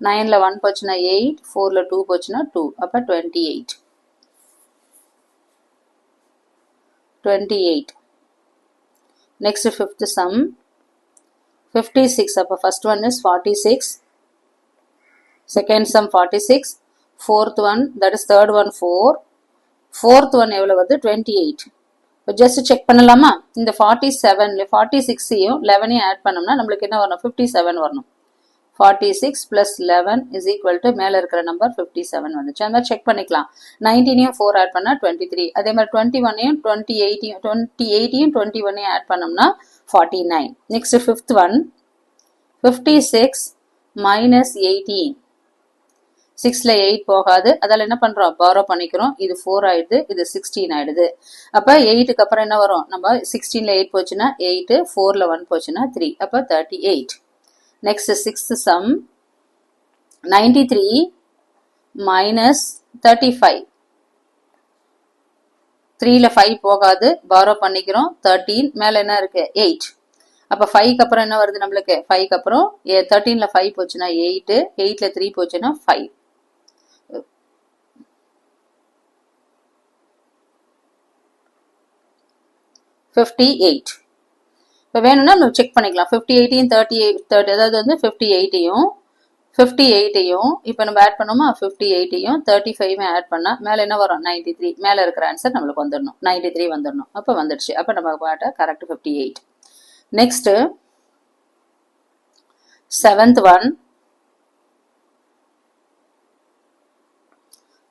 9ல 1 போச்சுன்னா 8, 4ல 2 போச்சுன்னா 2. அப்ப 28. 28. Next fifth sum 56. அப்ப first one is 46. Second sum 46. Fourth one, that is third one 4. Fourth one எவ்வளவு வருது? 28. இப்போ ஜஸ்ட் செக் பண்ணலாமா? இந்த 47 46யும் 11யும் ஆட் பண்ணோம்னா நம்மளுக்கு என்ன வரணும்? 57 வரணும். 46 plus 11 is equal to மேல இருக்கிற நம்பர் 57 வந்துச்சு. அந்த மாதிரி செக் பண்ணிக்கலாம். 19யும் 4 ஆட் பண்ணா 23. அதே மாதிரி 21யும் 28யும் 21யும் ஆட் பண்ணோம்னா 49. Next fifth one 56 minus 18. 6ல 8 போகாது, அதால என்ன பண்றோம்? பாரோ பண்ணிக்கிறோம். இது 4 ஆயிடுது, இது 16 ஆயிடுது. அப்ப 8க்கு அப்புறம் என்ன வரும்? நம்ம 16ல 8 போச்சுன்னா 8, 4ல 1 போச்சுன்னா 3. அப்ப 38. Next sixth some 93 minus 35. 3ல 5 போகாது, பாரோ பண்ணிக்கிறோம். 13 மேல என்ன இருக்கு? 8. அப்ப 5க்கு அப்புறம் என்ன வருது நம்மளுக்கு? 5க்கு அப்புறம் 13ல 5 போச்சுன்னா 8, 8ல 3 போச்சுன்னா 5. 58. இப்போ வேணும்னா நம்ம செக் பண்ணிக்கலாம். 58யும் 30 அதாவது வந்து 58யும் இப்போ நம்ம ஆட் பண்ணோமா? 58யும் 35யும் ஆட் பண்ணா மேல என்ன வரும்? 93. மேல இருக்கிற ஆன்சர் நம்மளுக்கு வந்துடணும். 93 வந்துடணும். அப்ப வந்துடுச்சு. அப்ப நம்ம பாட்ட correct 58. Next seventh one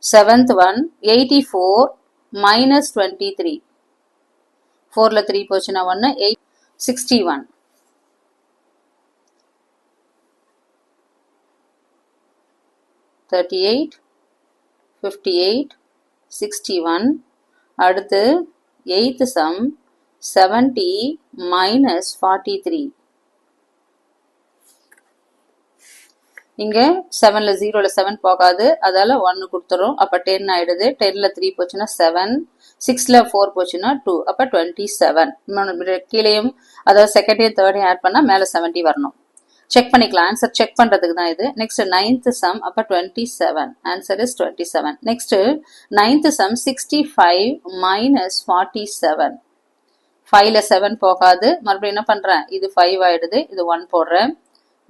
7th one 84 minus 23. 4ல 3 போச்சுனா 1 8 61. 38 58 61. அடுத்து 8th sum 70 minus 43. இங்க 7ல 0ல 7 போகாது, அதால 1 கொடுத்துரும். அப்ப 10 ஆயிடுது. 10ல 3 போச்சுன்னா 7, 6ல 4 போச்சுன்னா 2, அப்ப 27. கீழையும் அதாவது செகண்டையும் தேர்டையும் ஆட் பண்ணா மேல 70 வரணும். செக் பண்ணிக்கலாம். ஆன்சர் செக் பண்றதுக்கு தான் இது. நெக்ஸ்ட் 9th sum அப்ப 27. Answer is 27. Next 9th sum 65 minus 47. 5ல 7 போகாது. மறுபடியும் என்ன பண்றேன்? இது 5 ஆயிடுது. இது 1 போடுறேன்.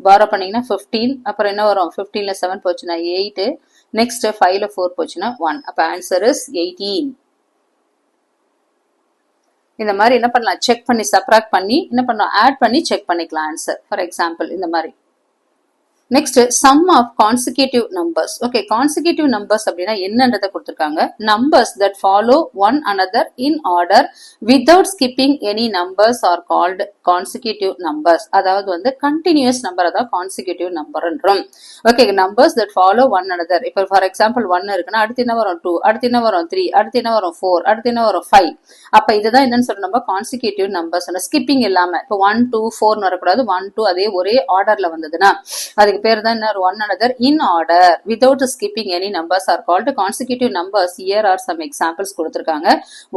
பாரோ பண்ணீங்கன்னா 15. அப்புறம் என்ன வரும்? 15ல 7 போச்சுன்னா 8. நெக்ஸ்ட் 5ல 4 போச்சுன்னா 1. அப்ப ஆன்சர் இஸ் 18. இந்த மாதிரி என்ன பண்ணலாம்? செக் பண்ணி சப்ராக்ட் பண்ணி என்ன பண்ணலாம்? ஆட் பண்ணி செக் பண்ணிக்கலாம் ஆன்சர். ஃபார் எக்ஸாம்பிள் இந்த மாதிரி. Next sum of consecutive numbers. Okay, consecutive numbers அப்படின்னா என்னன்றதை கொடுத்துருக்காங்க. Numbers that follow one another in order without skipping any numbers are called consecutive numbers. அதாவது வந்து கண்டினியூஸ் நம்பர் அதாவது கான்சிக்யூட்டிவ் நம்பர்ன்றோம். Okay, numbers that follow one another. இப்போ for example 1 இருக்குன்னா அடுத்து என்ன வரும்? 2, அடுத்து என்ன வரும்? 3, அடுத்து என்ன வரும்? 4, அடுத்து என்ன வரும்? 5. அப்ப இதுதான் என்னன்னு சொல்றோம்? நம்ம கான்சிக்யூட்டிவ் நம்பர்ஸ். ஸ்கிப்பிங் இல்லாம இப்போ 1 2 4 வரக்கூடாது. 1 2 அதே ஒரே ஆர்டர்ல வந்ததுன்னா அதுக்கு பேர் தான் one another in order without skipping any numbers are called consecutive numbers. Here are some examples கொடுத்திருக்காங்க.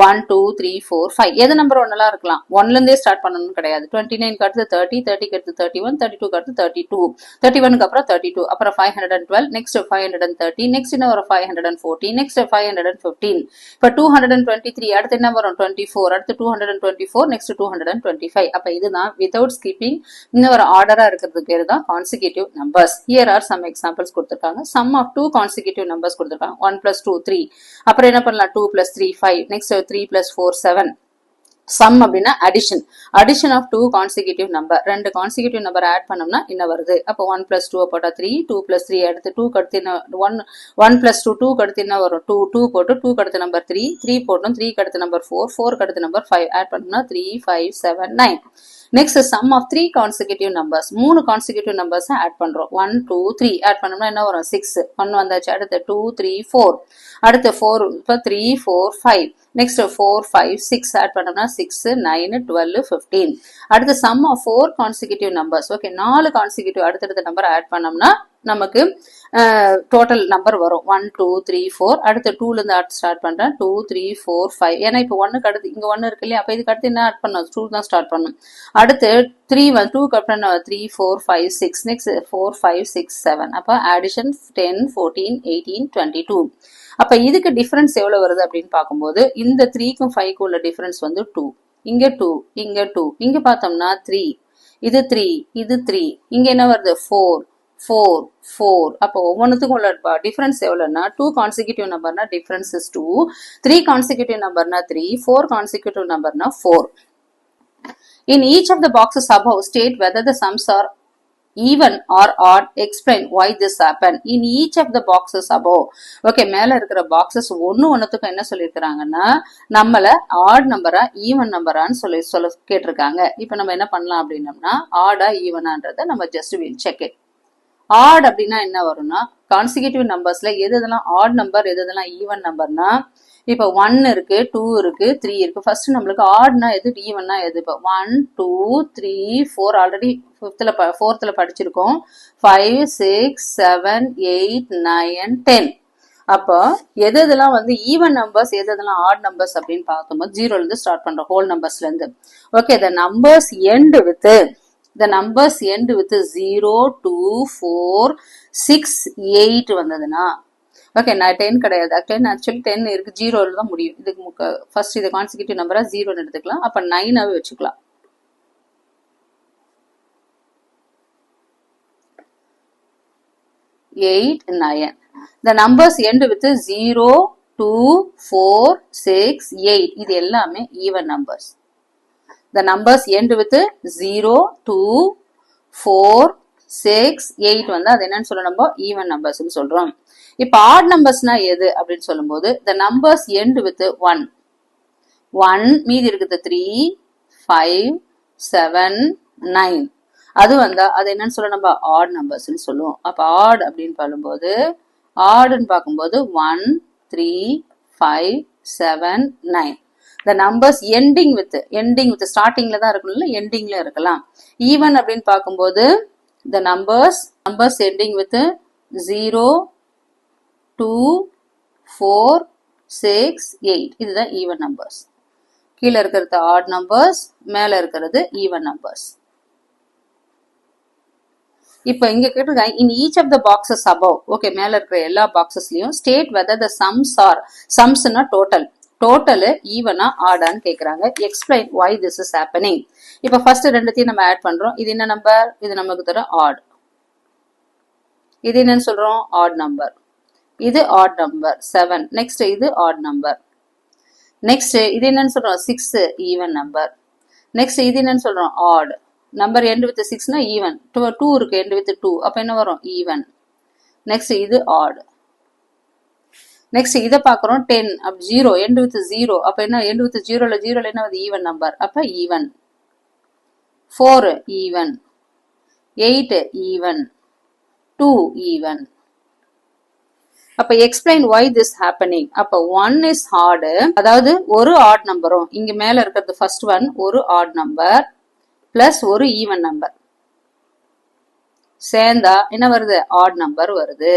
1 2 3 4 5. எது நம்பர் ஒன்னலாம் இருக்கலாம். 1ல இருந்தே ஸ்டார்ட் பண்ணனும் கிடையாது. 29 க்கு அடுத்து 30, 30 க்கு அடுத்து 31, 32 க்கு அடுத்து 32, 31 க்கு அப்புறம் 32, அப்புறம் 512, next 530, next என்ன வரும்? 540, next 515. இப்ப 223 அடுத்து என்ன வரும்? 24, அடுத்து 224, next 225. அப்ப இதுதான் without skipping இன்னொரு ஆர்டரா இருக்கிறது பேரு தான் consecutive numbers. Here are some examples கொடுத்திருக்காங்க. Sum of two consecutive numbers கொடுத்திருக்காங்க. 1 plus 2 3. அப்புறம் என்ன பண்ணலாம்? 2 plus 3 5. Next 3 plus 4 7. Sum அப்படின்னா addition. Addition of two consecutive number. ரெண்டு consecutive number add பண்ணோம்னா என்ன வருது? அப்போ 1 plus 2 போட்டா 3, 2 plus 3 அடுத்து 2 கடுத்து 1 plus 2 2 கடுத்து என்ன வரும்? 2 2 போட்டு 2 கடுத்து நம்பர் 3, 3 போட்டோம் 3 கடுத்து நம்பர் 4, 4 கடுத்து நம்பர் 5 add பண்ணோம்னா 3 5 7 9. Next sum of three consecutive numbers. 3 consecutive numbers add பண்றோம். 1 2 3 add பண்ணோம்னா என்ன வரும்? 6. 1 வந்தாச்சு. அடுத்து 2 3 4. அடுத்து 4 இப்ப 3 4 5. Next 4 5 6 add பண்ணோம்னா 6 9 12 15. அடுத்து sum of 4 consecutive numbers. Okay, 4 consecutive அடுத்தடுத்த நம்பர் add பண்ணோம்னா நமக்கு டோட்டல் நம்பர் வரும். 1 2 3 4. அடுத்து 2ல இருந்து ஸ்டார்ட் பண்றேன். 2 3 4 5. ஏன்னா இப்போ 1க்கு அடுத்து இங்க 1 இருக்கு இல்லையா? அப்ப இதுக்கு அடுத்து என்ன ஆட் பண்ணணும்? 2 தான் ஸ்டார்ட் பண்ணணும். அடுத்து 3 2 க்கு அப்புறம் 3 4 5 6. நெக்ஸ்ட் 4 5 6 7. அப்ப addition 10 14 18 22. அப்ப இதுக்கு டிஃபரன்ஸ் எவ்வளவு வருது அப்படின்னு பார்க்கும்போது இந்த 3க்கும் 5க்கும் உள்ள டிஃபரன்ஸ் வந்து 2. இங்க 2, இங்க 2. இங்க பார்த்தோம்னா 3. இது 3, இது 3. இங்க என்ன வருது? 4 4 4. அப்போ ஒவ்வொன்றுத்துக்கும் உள்ள டிஃபரன்ஸ் எவ்வளவுன்னா 2 கான்சிக்யூட்டிவ் நம்பர்னா டிஃபரன்ஸ் இஸ் 2, 3 கான்சிக்யூட்டிவ் நம்பர்னா 3, 4 கான்சிக்யூட்டிவ் நம்பர்னா 4. In each of the boxes above, state whether the sums are even or odd. Explain why this happened. In each of the boxes above. Okay, மேல இருக்கிற boxes ஒண்ணுத்துக்கும் என்ன சொல்லிருக்காங்கன்னா நம்மள odd நம்பரா even நம்பரான்னு சொல்ல கேட்டிருக்காங்க. இப்போ நம்ம என்ன பண்ணலாம் அப்படின்னம்னா ஆடா ஈவனான்றதை நம்ம just will check it. Odd அப்படின்னா என்ன வரும்னா கான்சிக்யூட்டிவ் நம்பர்ஸ்ல எது எதெல்லாம் ஆட் நம்பர் எது எதெல்லாம் ஈவன் நம்பர்னா இப்போ 1 இருக்கு 2 இருக்கு 3 இருக்கு. ஃபர்ஸ்ட் நம்மளுக்கு ஆட்னா எது ஈவன்னா எது? இப்போ 1 2 3 4 ஆல்ரெடி 4th படிச்சிருக்கோம். 5 6 7 8 9 10. அப்போ எது எதெல்லாம் வந்து ஈவன் நம்பர்ஸ் எது எதெல்லாம் ஆட் நம்பர்ஸ் அப்படின்னு பார்க்கும்போது 0ல இருந்து ஸ்டார்ட் பண்றோம். ஹோல் நம்பர்ஸ்ல இருந்து. Okay, the numbers end with 0 2 4 6 8 வந்ததுன்னா ஓகே, நான் 10 கிடையாது. 10 ஆக்சுவலி 10 இருக்கு, 0ல தான் முடியும். இதுக்கு ஃபர்ஸ்ட் இது கான்சிக்யூட்டிவ் நம்பரா 0ன்னு எடுத்துக்கலாம். அப்ப 9ஆவே வச்சுக்கலாம். Eight 9. The numbers end with 0 2 4 6 8. இது எல்லாமே even numbers. The numbers end with 0 2 4 6 8 வந்து அது என்னன்னு சொல்ல நம்ம ஈவன் நம்பர்ஸ்னு சொல்றோம். இப்ப ஆட் நம்பர்ஸ்னா எது அப்படின்னு சொல்லும்போது the numbers end with 1 மீதி இருக்குது 3 5 7 9 அது வந்தா அது என்னன்னு சொல்ல நம்ம ஆட் நம்பர்ஸ்னு சொல்லுவோம். அப்ப ஆட் அப்படின்னு சொல்லும்போது ஆடுன்னு பார்க்கும்போது 1 3 5 7 9 the numbers ending with ஸ்டார்டிங்ல தான் இருக்கணும்ல எண்டிங்ல இருக்கலாம். ஈவன் அப்படின்னு பார்க்கும்போது the numbers ending with 0 2 4 6 8 இதுதான் ஈவன் நம்பர்ஸ். கீழே இருக்கிறது ஆட் நம்பர்ஸ், மேல இருக்கிறது ஈவன் நம்பர்ஸ். இப்ப இங்க கேட்டிருக்காங்க in each of the boxes above, okay மேல இருக்கிற எல்லா பாக்ஸஸ்லயும் state whether the sumsனா டோட்டல் ஈவனா ஆடான்னு கேக்குறாங்க. Explain why this is happening. இப்ப ஃபர்ஸ்ட் ரெண்டுத்தையும் நம்ம ஆட் பண்றோம். இது என்ன நம்பர்? இது நமக்கு தர ஆட். இது என்னன்னு சொல்றோம்? Odd number. இது ஆட் நம்பர் 7. நெக்ஸ்ட் இது ஆட் நம்பர். நெக்ஸ்ட் இது என்னன்னு சொல்றோம்? 6 ஈவன் நம்பர். நெக்ஸ்ட் இது என்னன்னு சொல்றோம்? ஆட் நம்பர் எண்ட் வித் 6னா ஈவன். 2 இருக்கு எண்ட் வித் 2 அப்ப என்ன வரும்? ஈவன். நெக்ஸ்ட் இது ஆட். நெக்ஸ்ட் இத பாக்குறோம் 10 அப்ப 0 எண்ட் வித் 0 அப்ப என்ன எண்ட் வித் 0ல என்ன வருது? ஈவன் நம்பர் அப்ப ஈவன். 4 ஈவன். 8 ஈவன். 2 ஈவன். அப்ப எக்ஸ்பிளைன் why this happening. அப்ப 1 is odd, அதாவது ஒரு ஆட் நம்பரும் இங்க மேல இருக்கிறது ஃபர்ஸ்ட் ஒன் ஒரு ஆட் நம்பர் பிளஸ் ஒரு ஈவன் நம்பர் சேர்ந்தா என்ன வருது? ஆட் நம்பர் வருது.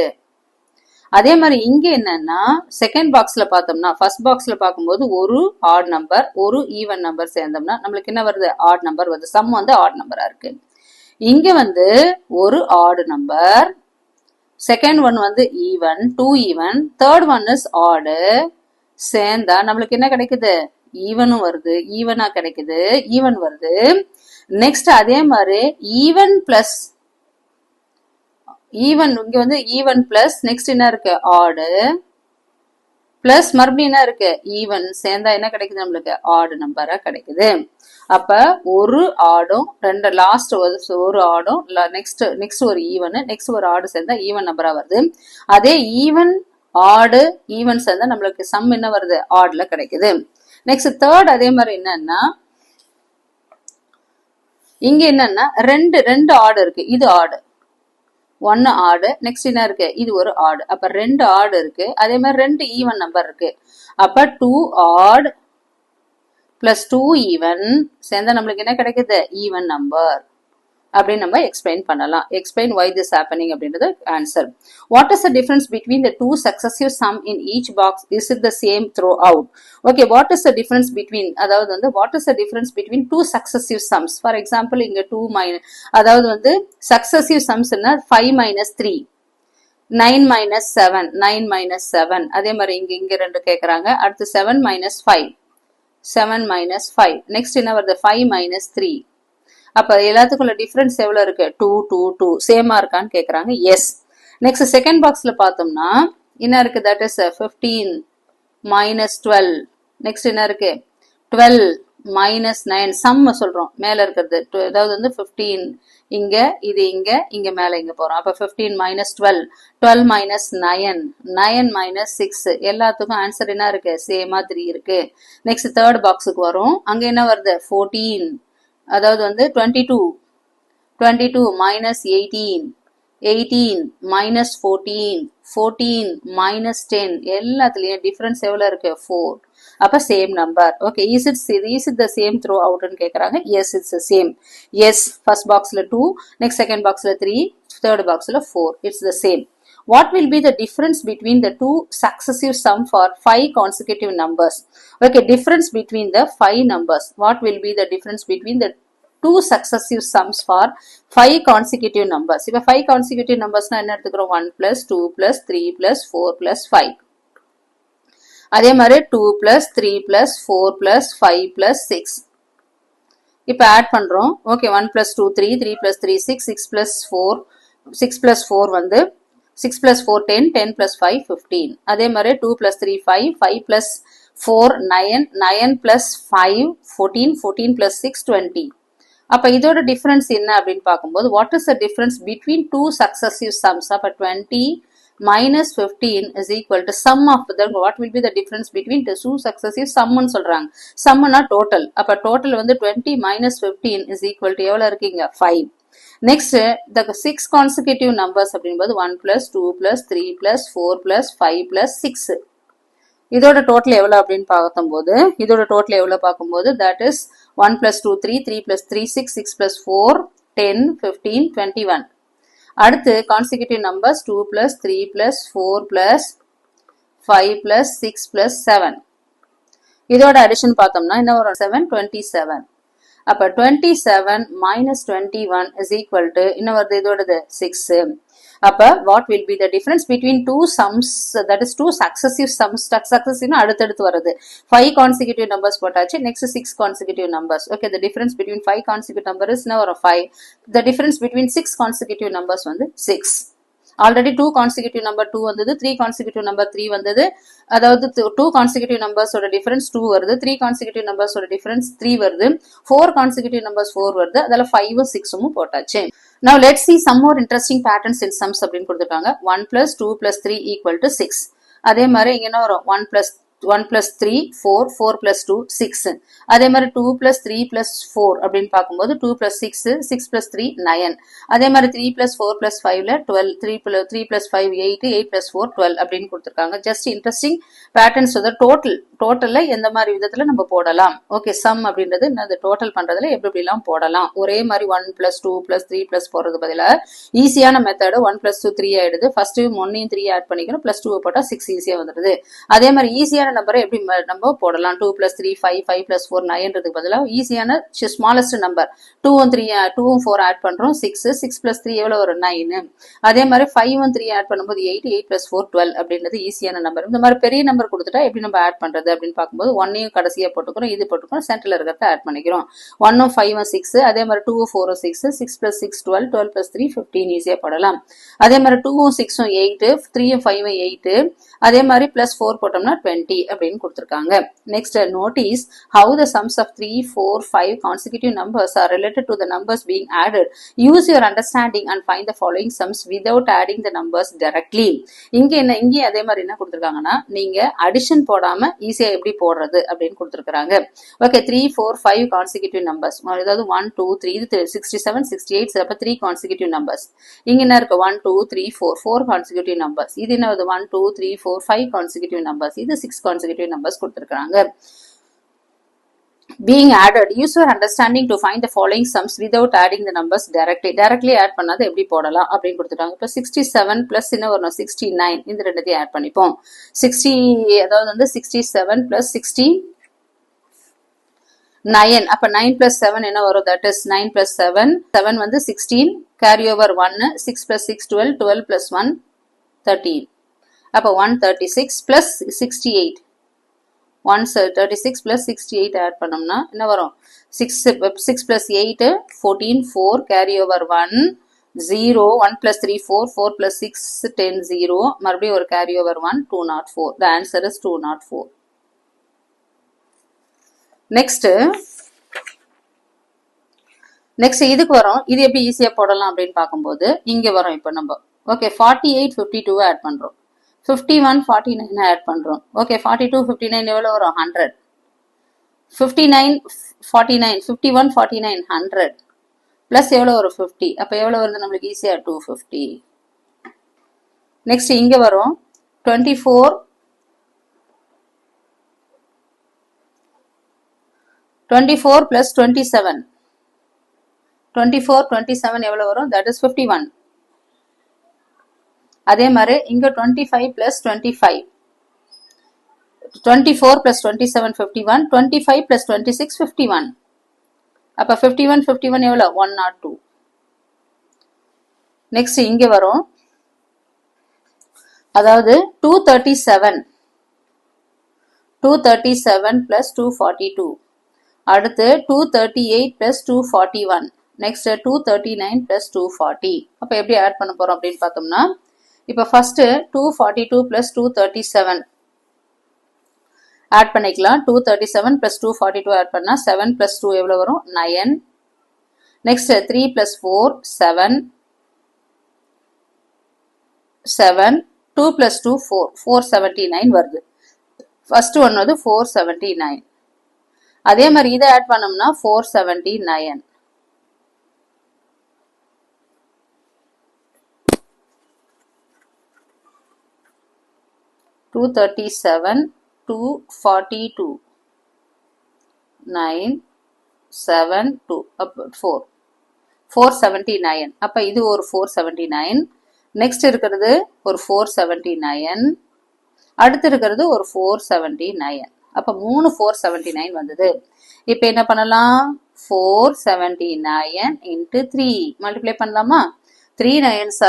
அதே மாதிரி இங்க என்னன்னா செகண்ட் பாக்ஸ்ல பார்த்தோம்னா ஃபர்ஸ்ட் பாக்ஸ்ல பார்க்கும்போது ஒரு ஆட் நம்பர் ஒரு ஈவன் நம்பர் சேர்ந்தோம்னா நம்மளுக்கு என்ன வருது? ஆட் நம்பர் வருது. சம் வந்து ஆட் நம்பரா இருக்கு. இங்க வந்து ஒரு ஆட் நம்பர், செகண்ட் ஒன் வந்து even 2 even, third one is ஆடு சேர்ந்தா நம்மளுக்கு என்ன கிடைக்குது? ஈவனும் வருது, ஈவனா கிடைக்குது, ஈவன் வருது. நெக்ஸ்ட் அதே மாதிரி ஈவன் பிளஸ் ஈவன் இங்க வந்து ஈவன் பிளஸ் நெக்ஸ்ட் என்ன இருக்கு? ஆடு பிளஸ் மறுபடியும் என்ன இருக்கு? ஈவன் சேர்ந்தா என்ன கிடைக்குது? நம்மளுக்கு ஆடு நம்பரா கிடைக்குது. அப்ப ஒரு ஆடும் ரெண்டு லாஸ்ட் ஒரு ஆடும் நெக்ஸ்ட் ஒரு ஈவன் நெக்ஸ்ட் ஒரு ஆடு சேர்ந்தா ஈவன் நம்பரா வருது. அதே ஈவன் ஆடு ஈவன் சேர்ந்தா நம்மளுக்கு சம் என்ன வருது? ஆட்ல கிடைக்குது. நெக்ஸ்ட் தேர்ட் அதே மாதிரி என்னன்னா இங்க என்னன்னா ரெண்டு ஆடு இருக்கு. இது ஆடு 1 ஆடு நெக்ஸ்ட் என்ன இருக்கு? இது ஒரு ஆடு. அப்ப 2 ஆடு இருக்கு. அதே மாதிரி 2 ஈவன் நம்பர் இருக்கு. அப்ப 2 ஆட் பிளஸ் 2 ஈவன் சேர்ந்தா நம்மளுக்கு என்ன கிடைக்குது? ஈவன் நம்பர் அப்படின்னு நம்ம எக்ஸ்பிளைன் பண்ணலாம். எக்ஸ்பிளைன் why this happening அப்படின்றது answer. What is the difference between the two successive sum in each box? Is it the same throughout? Okay, what is the difference between அதாவது வந்து what is the difference between two successive sums? For example இங்க 2 minus அதாவது வந்து successive sums னா 5 minus 3 9 minus 7 9 minus 7 அதே மாதிரி இங்க ரெண்டு கேக்குறாங்க. அடுத்து 7 minus 5 7 minus 5 நெக்ஸ்ட் என்ன வருது? 5 minus 3 அப்ப எல்லாத்துக்குள்ள டிஃபரன்ஸ் எவ்வளவு இருக்கு? 2 2 2 சேமா இருக்கான்னு கேக்குறாங்க. எஸ். நெக்ஸ்ட் செகண்ட் பாக்ஸ்ல பார்த்தோம்னா என்ன இருக்கு? தட் இஸ் 15 minus 12 நெக்ஸ்ட் என்ன இருக்கு? 12 minus 9 சம் சொல்றோம் மேல இருக்கிறது. அதாவது வந்து 15 இங்க இது இங்க மேல இங்க போறோம். அப்ப 15 minus 12 12 minus 9 9 minus 6 எல்லாத்துக்கும் ஆன்சர் என்ன இருக்கு? சேமா 3 இருக்கு. நெக்ஸ்ட் தேர்ட் பாக்ஸுக்கு வரும். அங்க என்ன வருது? 14 அதாவது வந்து 22 minus 18 18 minus 14 14 minus 10 எல்லாத்துலயும் டிஃபரன்ஸ் எவ்வளவு இருக்கு? 4. அப்ப same number. Okay, is it the same through அவுட்னு கேக்குறாங்க. Yes it's the same. Yes first பாக்ஸ்ல 2 நெக்ஸ்ட் செகண்ட் பாக்ஸ்ல 3 தேர்ட் பாக்ஸ்ல 4 it's the same. What will be the difference between the two successive sum for 5 consecutive numbers? Okay, difference between the 5 numbers. What will be the difference between the two successive sums for 5 consecutive numbers? இப்ப 5 consecutive numbersனா என்ன எடுத்துக்கிறோம்? 1 plus 2 plus 3 plus 4 plus 5. அதே மாதிரி 2 plus 3 plus 4 plus 5 plus 6. இப்ப add பண்றோம். Okay, 1 plus 2 3 3 plus 3 6 6 plus 4 6 plus 4 வந்து 6 plus 4 10 10 plus 5 15. அதே மாதிரி 2 plus 3 5 5 plus 4 9 9 plus 5 14 14 plus 6 20. அப்ப இதோட டிஃபரன்ஸ் என்ன அப்படின்னு பார்க்கும்போது what is the difference between two successive sums? அப்ப 20 minus 15 is equal to sum of the, what will be the difference between the two successive sum ன்னு சொல்றாங்க. sum னா total. அப்ப total வந்து 20 minus 15 is equal to எவ்வளவு இருக்கீங்க 5. next the 6 consecutive numbers அப்படின்போது 1 plus 2 plus 3 plus 4 plus 5 plus 6. இதோட total எவ்வளவு அப்படின்னு பார்க்கும்போது இதோட டோட்டல் எவ்வளவு பார்க்கும்போது that is 1 plus 2 3 3 plus 3 6 6 plus 4 10 15 21. அடுத்து consecutive numbers 2 plus 3 plus 4 plus 5 plus 6 plus 7. இதோட அடிஷன் பார்த்தோம்னா என்ன வரும் 7 27. அப்ப 27 minus 21 is equal to என்ன வருது இதோடது 6. அப்ப what will be the difference between two sums, that is two successive sums. successive அடுத்தடுத்து வருது 5 consecutive numbers போட்டாச்சு. next 6 consecutive numbers. okay, the difference between 5 consecutive numbers is now 5. the difference between 6 consecutive numbers வந்து 6. already 2 consecutive number 2 வந்தது, 3 consecutive number 3 வந்தது. அதாவது 2 consecutive numbers ஓட difference 2 வருது, 3 consecutive numbers ஓட difference 3 வருது, 4 consecutive numbers 4 வருது. அதனால 5 6 போட்டாச்சு. now let's see some more interesting patterns in sums அப்படின்னு கொடுத்துட்டாங்க. 1 plus 2 plus 3 equal to 6. அதே மாதிரி இங்க என்ன வரும் 1 plus 3 4 4 plus 2 6. அதே மாதிரி 2 plus 3 plus 4 அப்படின்னு பார்க்கும்போது 2 plus 6 6 plus 3 9. அதே மாதிரி 3 plus 4 plus 5ல 12 3 plus 5 8 8 plus 4 12 அப்படின்னு கொடுத்துருக்காங்க. ஜஸ்ட் இன்ட்ரெஸ்டிங் பேட்டர்ன்ஸ் வந்து டோட்டல்ல எந்த மாதிரி விதத்துல நம்ம போடலாம். ஓகே, சம் அப்படின்றது இந்த டோட்டல் பண்றதுல எப்படி எல்லாம் போடலாம். ஒரே மாதிரி 1 plus 2 plus 3 plus போறது பதிலா ஈஸியான மெத்தடு 1 plus 2 3 ஆயிடுது. ஃபர்ஸ்ட் 1 3 ஆட் பண்ணிக்கணும், plus 2 போட்டா 6 ஈஸியா வந்துடுது. அதே மாதிரி ஈஸியான நம்பரை எப்படி நம்ம போடலாம் 2 plus 3 5 5 plus 4 9ன்றதுக்கு பதிலா ஈஸியான ஸ்மாலஸ்ட் நம்பர் 2 3 4 ஆட் பண்றோம் 6 6 plus 3 எவ்வளவு வரும் 9. அதே மாதிரி 5 3 ஆட் பண்ணும்போது 8 8 plus 4 12 அப்படின்றது ஈஸியான நம்பர். இந்த மாதிரி பெரிய நம்பர் கொடுத்துட்டா எப்படி நம்ம ஆட் பண்றது அப்படின்னு பார்க்கும்போது 1 கடைசியா போட்டுக்கிறோம், இது போட்டுக்கிறோம், சென்டர்ல இருக்கிறத ஆட் பண்ணிக்கிறோம். 1 5 6, அதே மாதிரி 2 4 6 6 plus 6 12 12 plus 3 15 ஈஸியா போடலாம். அதே மாதிரி 2 6 8 3 5 8, அதே மாதிரி plus 4 போட்டோம்னா 20 அப்படின்னு கொடுத்திருக்காங்க. Next notice how the sums of 3 4 5 consecutive numbers are related to the numbers being added. use your understanding and find the following sums without adding the numbers directly. இங்கே அதே மாதிரி என்ன கொடுத்திருக்காங்கன்னா நீங்க அடிஷன் போடாம ஈஸியா எப்படி போடுறது அப்படின்னு கொடுத்திருக்காங்க. ஓகே, 3 4 5 consecutive numbers, அதாவது 1 2 3 இது 67 68, அப்ப 3 consecutive numbers. இங்க என்ன இருக்கு 1 2 3 4 4 consecutive numbers. இது என்ன 1 2 3 4 5 consecutive numbers. இது 6 consecutive numbers கொடுத்திருக்காங்க. being added, use your understanding to find the following sums without adding the numbers directly add பண்ணாத எப்படி போடலாம் அப்படின்னு கொடுத்துட்டாங்க. இப்ப 67 plus என்ன வரணும் 69, இந்த ரெண்டுத்தையும் ஆட் பண்ணிப்போம். 60 அதாவது வந்து 67 plus 69, அப்ப 9 plus 7 என்ன வரும், that is 9 plus 7 7 வந்து 16, carry over 1, 6 plus 6 12 12 plus 1 13, அப்ப 136 plus 68, 136 plus 68 ஆட் பண்ணோம்னா என்ன வரும் 6 plus 8 14 4, carry over 1 0, 1 plus 3 4 4 plus 6 10 0, மறுபடியும் ஒரு carry over 1 204. the answer is 204. Next இதுக்கு வரும். இது எப்படி ஈஸியா போடலாம் அப்படின்னு பார்க்கும்போது இங்க வரும். இப்ப நம்ம ஓகே 48 52 ஆட் பண்றோம், 51 49 ஆட் பண்றோம். ஓகே 42 59 எவ்வளவு வரும் 100, 59 49 51 49 100 பிளஸ் எவ்வளவு வரும் 50, அப்ப எவ்வளவு வருது நம்மளுக்கு ஈஸியா 250. நெக்ஸ்ட் இங்க வரும் 24 plus 27, 24 27 எவ்வளவு வரும், that is 51. அதே மாதிரி இங்க 25 plus 25, 24 plus 27 51, 25 plus 26 51, அப்ப 51 51 எவ்வளவு 102. நெக்ஸ்ட் இங்க வரும், அதாவது 237 plus 242, அடுத்து 238 plus 241, நெக்ஸ்ட் 239 plus 240. அப்ப எப்படி ஆட் பண்ண போறோம் அப்படின்னு பார்த்தோம்னா இப்ப ஃபர்ஸ்ட் 242 plus 237 ஆட் பண்ணிக்கலாம். 237 plus 242 ஆட் பண்ணா 7 plus 2 எவ்வளவு வரும் 9. நெக்ஸ்ட் 3 plus 4 7, 2 plus 2 4, 479 வருது. ஃபர்ஸ்ட் ஒன் வந்து 479. அதே மாதிரி இதை ஆட் பண்ணோம்னா 479. 237, 242, 9, 7, 2, அப்போ 4, 479. அப்போ இது ஒரு 479. நெக்ஸ்ட் இருக்கிறது ஒரு 479. அடுத்து இருக்கிறது ஒரு 479. அப்போ 3 479 வந்தது. இப்போ என்ன பண்ணலாம்? 479 into 3 மல்டிப்ளை பண்ணலாமா? 3 9s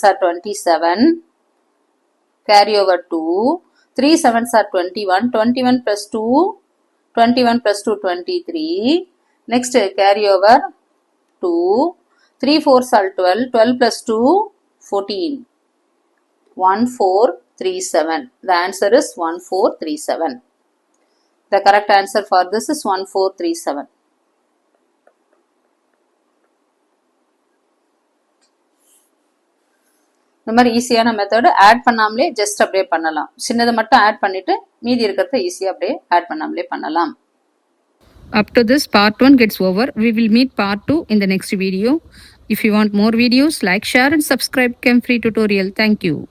are 27. Carry over 2. 3 7s are 21. 21 plus 2. 21 plus 2 23. Next carry over 2. 3 4s are 12. 12 plus 2 14. 1437. The answer is 1437. The correct answer for this is 1437. இந்த மாதிரி ஈஸியான மெத்தட் ஆட் பண்ணாமலே ஜஸ்ட் அப்படியே பண்ணலாம். சின்னதை மட்டும் ஆட் பண்ணிட்டு மீதி இருக்கிறத ஈஸியாக அப்படியே ஆட் பண்ணாமலே பண்ணலாம். Up to this part 1 gets over. We will meet part 2 in the next video. If you want more videos, like, share and subscribe Chem Free Tutorial. Thank you.